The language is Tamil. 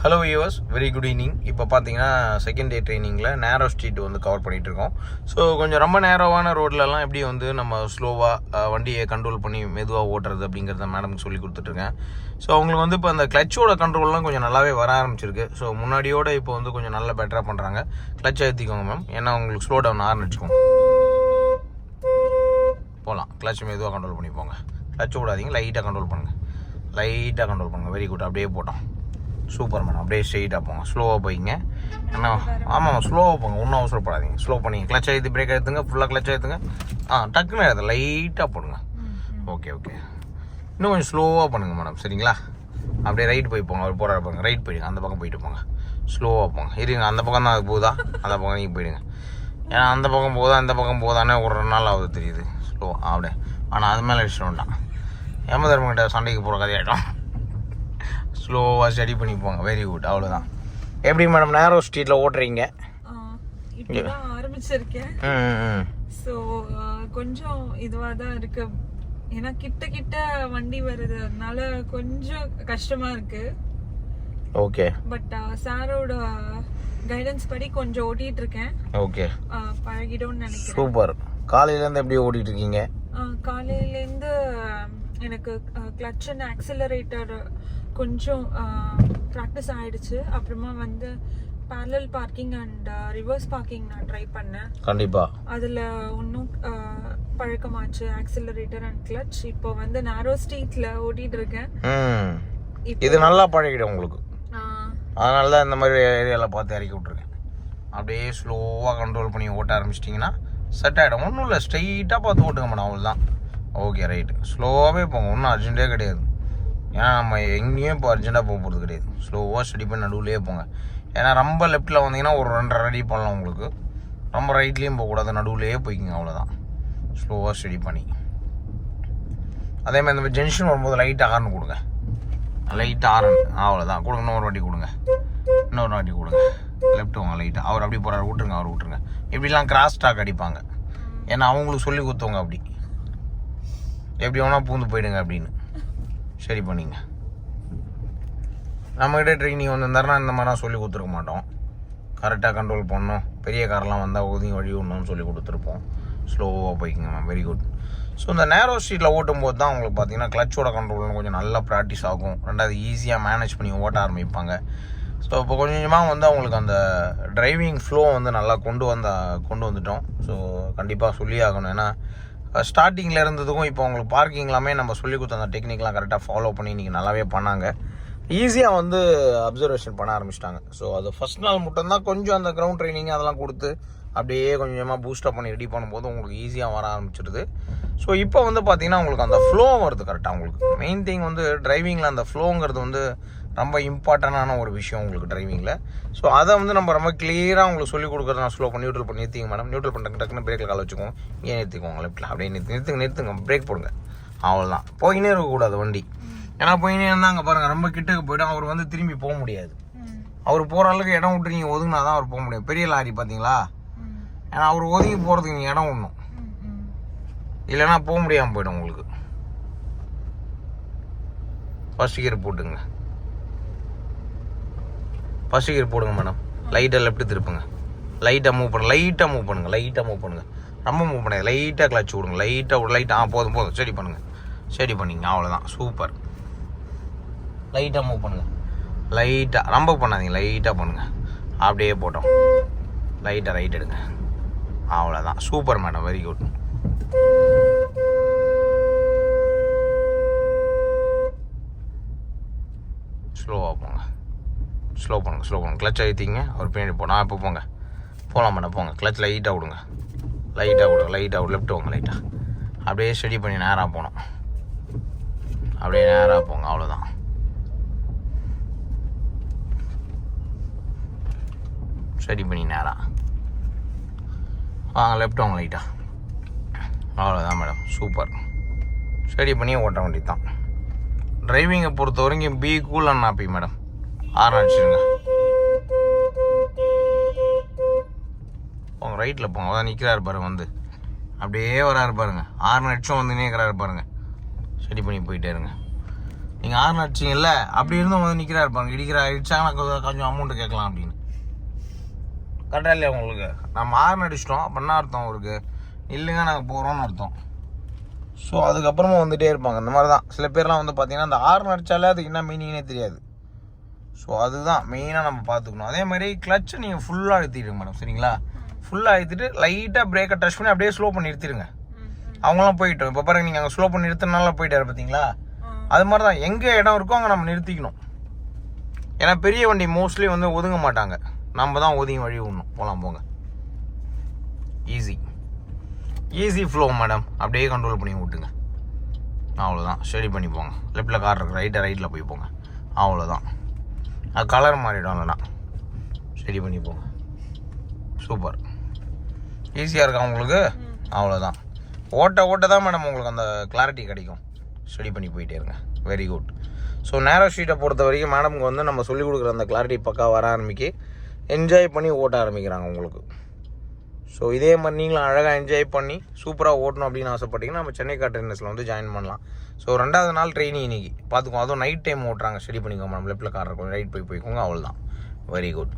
Hello viewers, very good evening. இப்போ பார்த்தீங்கன்னா செகண்ட் டே ட்ரைனிங்கில் நேரோ ஸ்ட்ரீட் வந்து கவர் பண்ணிகிட்ருக்கோம். ஸோ கொஞ்சம் ரொம்ப நேரோவான ரோட்லலாம் எப்படி வந்து நம்ம ஸ்லோவாக வண்டியை கண்ட்ரோல் பண்ணி மெதுவாக ஓட்டுறது அப்படிங்கிறத மேடம்க்கு சொல்லி கொடுத்துட்ருக்கேன். ஸோ அவங்களுக்கு வந்து இப்போ அந்த கிளச்சோட கண்ட்ரோல்லாம் கொஞ்சம் நல்லாவே வர ஆரம்பிச்சிருக்கு. ஸோ முன்னாடியோட இப்போ வந்து கொஞ்சம் நல்லா பெட்டராக பண்ணுறாங்க. கிளச் ஏற்றிக்கோங்க மேம், ஏன்னா உங்களுக்கு ஸ்லோ டவுன் ஆர்னு வச்சுக்கோங்க. போகலாம், கிளச் மெதுவாக கண்ட்ரோல் பண்ணி போங்க. கிளச் விடாதீங்க, லைட்டாக கண்ட்ரோல் பண்ணுங்கள். லைட்டாக கண்ட்ரோல் பண்ணுங்கள். வெரி குட், அப்படியே போட்டோம். Super madam. அப்படியே ஸ்ட்ரெயிட்டாக போங்க, ஸ்லோவாக போய்ங்க. ஏன்னா ஆமாம், ஸ்லோவாக போங்க, ஒன்றும் அவசரப்படாதீங்க. ஸ்லோ பண்ணிங்க, கிளச் அழுத்தி பிரேக் எடுத்துங்க, ஃபுல்லாக கிளச் எடுத்துங்க. டக்குன்னு எடுத்து லைட்டாக போடுங்க. ஓகே, இன்னும் கொஞ்சம் ஸ்லோவாக பண்ணுங்கள் மேடம், சரிங்களா? அப்படியே ரைட் போய் போங்க, அவர் போகிற பாருங்க, ரைட் போயிடுங்க, அந்த பக்கம் போயிட்டு போங்க. ஸ்லோவாக போங்க. இருங்க, அந்த பக்கம் தான் அது போகுதா, அந்த பக்கம் நீங்கள் போயிடுங்க. ஏன்னா அந்த பக்கம் போதா இந்த பக்கம் போதானே ஒரு நாள் ஆகுது தெரியுது. ஸ்லோவாக அப்படியே, ஆனால் அது மேலே அடிச்சிட வேண்டாம். தர்மகிட்ட சண்டைக்கு போகிற கதையாயிட்டோம். ஸ்லோவாக ஸ்டடி பண்ணி போங்க. வெரி குட், அவ்வளோதான். எப்படி மேடம் நேரோ ஸ்ட்ரீட்டில் ஓட்டுறீங்க? இப்பதான் ஆரம்பிச்சிருக்கேன். ஸோ கொஞ்சம் இதுவாக தான் இருக்கு. ஏன்னா கிட்ட வண்டி வருதுனால கொஞ்சம் கஷ்டமா இருக்கு. ஓகே. பட் சாரோட கைடன்ஸ் படி கொஞ்சம் ஓட்டிட்டு இருக்கேன். ஓகே, பழகிடும்னு நினைக்கிறேன். சூப்பர். காலையிலேருந்து எப்படி ஓட்டிட்டு இருக்கீங்க? காலையிலேருந்து எனக்கு கிளட்ச் அண்ட் ஆக்சிலரேட்டர் கொஞ்சம் ப்ராக்டிஸ் ஆயிடுச்சு. அப்புறமா வந்து parallel parking and reverse parking நான் ட்ரை பண்ணேன். கண்டிப்பாக அதில் இன்னும் பழக்கமாச்சு ஆக்சிலரேட்டர் அண்ட் கிளட்ச். இப்போ வந்து நேரோ ஸ்ட்ரீட்டில் ஓட்டிகிட்டு இருக்கேன். இது நல்லா பழகிடும் உங்களுக்கு. அதனால தான் இந்த மாதிரி ஏரியாவில் பார்த்து இறக்கி விட்ருக்கேன். அப்படியே ஸ்லோவாக கண்ட்ரோல் பண்ணி ஓட்ட ஆரம்பிச்சிட்டிங்கன்னா செட் ஆகிடும். ஒன்றும் இல்லை, ஸ்ட்ரெயிட்டாக பார்த்து ஓட்டுங்க மேடம், அவ்வளோதான். Okay, right. ஸ்லோவாகவே போங்க, ஒன்றும் அர்ஜென்ட்டே கிடையாது. ஏன்னா நம்ம எங்கேயும் இப்போ அர்ஜென்ட்டாக போக போகிறது கிடையாது. ஸ்லோவாக ஸ்டடி பண்ணி நடுவுலேயே போங்க. ஏன்னா ரொம்ப லெஃப்ட்டில் வந்தீங்கன்னா ஒரு 2.5 அடி பண்ணலாம் உங்களுக்கு. ரொம்ப ரைட்லேயும் போகக்கூடாது, நடுவுலேயே போய்க்குங்க, அவ்வளோதான். ஸ்லோவாக ஸ்டடி பண்ணி அதேமாதிரி இந்த ஜென்ஷன் வரும்போது லைட்டாக ஹார்ன் கொடுங்க. லைட்டாக ஹார்ன், அவ்வளோதான். கொடுங்க. இன்னொரு வாட்டி கொடுங்க, இன்னொரு வாட்டி கொடுங்க. லெஃப்ட் வாங்க லைட்டாக. அவர் அப்படி போகிறார், விட்டுருங்க, அவர் விட்டுருங்க. இப்படிலாம் கிராஸ் ஸ்டாக் அடிப்பாங்க. ஏன்னா அவங்களுக்கு சொல்லி கொடுத்தவங்க அப்படி. எப்படி வேணால் பூந்து போயிடுங்க அப்படின்னு சரி பண்ணிங்க. நம்மகிட்ட ட்ரைனிங் வந்திருந்தாருன்னா இந்த மாதிரிலாம் சொல்லி கொடுத்துருக்க மாட்டோம். கரெக்டாக கண்ட்ரோல் பண்ணணும். பெரிய காரெலாம் வந்தால் ஒதுங்கி வழி விடணும்னு சொல்லி கொடுத்துருப்போம். ஸ்லோவாக போய்க்குங்க மேம். Very good. ஸோ இந்த நேரோ ஸ்ட்ரீட்டில் ஓட்டும் போது தான் உங்களுக்கு பார்த்தீங்கன்னா கிளச்சோட கண்ட்ரோல் கொஞ்சம் நல்லா ப்ராக்டிஸ் ஆகும். ரெண்டாவது ஈஸியாக மேனேஜ் பண்ணி ஓட்ட ஆரம்பிப்பாங்க. ஸோ இப்போ கொஞ்சம் கொஞ்சமாக வந்து அவங்களுக்கு அந்த டிரைவிங் ஃப்ளோ வந்து நல்லா கொண்டு வந்துட்டோம். ஸோ கண்டிப்பாக சொல்லி ஆகணும். ஏன்னா ஸ்டார்டிங்கில் இருந்ததுக்கும் இப்போ அவங்களுக்கு பார்க்கிங் எல்லாமே நம்ம சொல்லி கொடுத்த அந்த டெக்னிக்லாம் கரெக்டாக ஃபாலோ பண்ணி இன்றைக்கி நல்லாவே பண்ணாங்க. ஈஸியாக வந்து அப்சர்வேஷன் பண்ண ஆரம்பிச்சிட்டாங்க. ஸோ அது ஃபஸ்ட் நாள் மட்டும்தான் கொஞ்சம் அந்த கிரவுண்ட் ட்ரைனிங் அதெல்லாம் கொடுத்து அப்படியே கொஞ்சமாக பூஸ்டப் பண்ணி ரெடி பண்ணும்போது உங்களுக்கு ஈஸியாக வர ஆரம்பிச்சிடுது. ஸோ இப்போ வந்து பார்த்திங்கன்னா உங்களுக்கு அந்த ஃப்ளோ வருது கரெக்டாக. உங்களுக்கு மெயின் திங் வந்து டிரைவிங்கில் அந்த ஃப்ளோங்கிறது வந்து ரொம்ப இம்பார்ட்டண்டான ஒரு விஷயம் உங்களுக்கு டிரைவிங்கில். ஸோ அதை வந்து நம்ம ரொம்ப கிளியராக உங்களுக்கு சொல்லிக் கொடுக்குறது. நான் ஸ்லோ பண்ணி நியூட்ரல் பண்ணி நிறுத்திங்க மேடம். நியூட்ரல் பண்ணி டக்குன்னு பிரேக்கில் கால் வச்சுக்கோங்க. ஏன் நிறுத்திக்கோங்க, லெஃப்ட்டில் அப்படியே நிறுத்துங்க, பிரேக் போடுங்க, அவ்வளோதான். போயினே இருக்கக்கூடாது வண்டி. ஏன்னா போயினே இருந்தால் அங்கே பாருங்கள் ரொம்ப கிட்டக்கு போய்டும். அவர் வந்து திரும்பி போக முடியாது. அவர் போகிற அளவுக்கு இடம் விட்டு நீங்கள் ஒதுங்கினா தான் அவர் போக முடியும். பெரிய லாரி பார்த்தீங்களா, ஏன்னா அவர் ஒதுங்கி போகிறதுக்கு நீங்கள் இடம் விடணும், இல்லைன்னா போக முடியாமல் போய்டும் உங்களுக்கு. ஃபர்ஸ்ட் கியர் போட்டுங்க, ஃபர்ஸ்ட் கியர் போடுங்க மேடம். லைட்டாக லெஃப்ட்டு திருப்புங்க, லைட்டாக மூவ் பண்ணுங்கள். ரொம்ப மூவ் பண்ணாது, லைட்டாக கிளச் விடுங்க, லைட்டாக போதும் சரி பண்ணிங்க, அவ்வளோதான். சூப்பர். லைட்டாக மூவ் பண்ணுங்கள், லைட்டாக ரொம்ப பண்ணாதீங்க, லைட்டாக பண்ணுங்கள். அப்படியே போட்டோம், லைட்டாக ரைட் எடுங்க, அவ்வளோதான். Super madam, very good. ஸ்லோவாக போங்க, ஸ்லோ பண்ணுங்க. கிளச் அழுத்திங்க, அவர் பின்னாடி போனால் இப்போ போகலாம் மேடம். போங்க, கிளச் லைட்டாக விடுங்க, லெஃப்ட் வாங்க லைட்டாக. அப்படியே ஸ்டடி பண்ணி நேராக போகணும், அப்படியே நேராக போங்க, அவ்வளோதான். ஸ்டடி பண்ணி நேராக வாங்க, லெஃப்ட் வாங்க லைட்டாக, அவ்வளோதான் மேடம். சூப்பர். ஸ்டடி பண்ணி ஓட்ட வேண்டியது தான். டிரைவிங்கை பொறுத்த வரைக்கும் be cool and happy madam. Horn அடிச்சிருங்க, போங்க, ரைட்டில் போங்க. அதான் நிற்கிறாரு பாருங்க, வந்து அப்படியே வராரு பாருங்க. ஹார்ன் அடிச்சும் வந்து நிற்கிறாரு பாருங்க. ஸ்டடி பண்ணி போயிட்டே இருங்க. நீங்கள் ஹார்ன் அடிச்சிங்கல்ல, அப்படி இருந்தும் வந்து நிற்கிறா இருப்பாங்க. இடிச்சாங்கன்னா கொஞ்சம் அமௌண்ட்டு கேட்கலாம் அப்படின்னு. கரெக்டாக இல்லையா உங்களுக்கு? நம்ம ஹார்ன் அடிச்சிட்டோம் அப்படின்னா அர்த்தம் அவருக்கு இல்லைங்க நாங்கள் போகிறோம்னு அர்த்தம். ஸோ அதுக்கப்புறமா வந்துகிட்டே இருப்பாங்க. இந்த மாதிரி தான் சில பேர்லாம் வந்து பார்த்தீங்கன்னா அந்த ஹார்ன் அடித்தாலே அதுக்கு என்ன மீனிங்னே தெரியாது. ஸோ அதுதான் மெயினாக நம்ம பார்த்துக்கணும். அதே மாதிரி கிளச்சை நீங்கள் ஃபுல்லாக அழுத்திடுங்க மேடம், சரிங்களா? ஃபுல்லாக அழுத்திட்டு லைட்டாக பிரேக்கை டச் பண்ணி அப்படியே ஸ்லோ பண்ணி நிறுத்திடுங்க. அவங்களாம் போயிட்டோம். இப்போ பாருங்க, நீங்கள் அங்கே ஸ்லோ பண்ணி நிறுத்தினால போயிட்டாரு பார்த்தீங்களா? அது மாதிரி தான் எங்கே இடம் இருக்கோ அங்கே நம்ம நிறுத்திக்கணும். ஏன்னா பெரிய வண்டி மோஸ்ட்லி வந்து ஒதுங்க மாட்டாங்க, நம்ம தான் ஒதுங்கி வழி விடணும். போகலாம் போங்க. Easy flow madam. அப்படியே கண்ட்ரோல் பண்ணி விட்டுங்க. அவ்வளோதான். ஸ்டடி பண்ணி போங்க. லெஃப்ட்டில் கார் இருக்குது, ரைட்டில் போய் போங்க. அவ்வளோதான். அது கலர் மாறிடும். இல்லைனா ஸ்டடி பண்ணி போங்க. சூப்பர். ஈஸியாக இருக்கா உங்களுக்கு? அவ்வளோதான். ஓட்ட தான் மேடம் உங்களுக்கு அந்த கிளாரிட்டி கிடைக்கும். ஸ்டடி பண்ணி போயிட்டே இருங்க. Very good. ஸோ நேரோ ஸ்ட்ரீட்டை பொறுத்த வரைக்கும் மேடம்க்கு வந்து நம்ம சொல்லிக் கொடுக்குற அந்த கிளாரிட்டி பக்கா வர ஆரம்பிக்கி என்ஜாய் பண்ணி ஓட்ட ஆரம்பிக்கிறாங்க உங்களுக்கு. ஸோ இதே மாதிரி நீங்களும் அழகாக என்ஜாய் பண்ணி சூப்பராக ஓட்டணும் அப்படின்னு ஆசைப்பட்டீங்கன்னா நம்ம சென்னை கார் ட்ரெயினர்ஸில் வந்து ஜாயின் பண்ணலாம். ஸோ 2வது நாள் ட்ரெயினிங் இன்னைக்கு பார்த்துக்கோங்க. அதுவும் நைட் டைம் ஓட்டுறாங்க. ஸ்டடி பண்ணிக்கோங்க மேடம். லெஃப்ட்டில் கார் இருக்கும், ரைட் போய்க்கோங்க. அவ்வளோதான். Very good.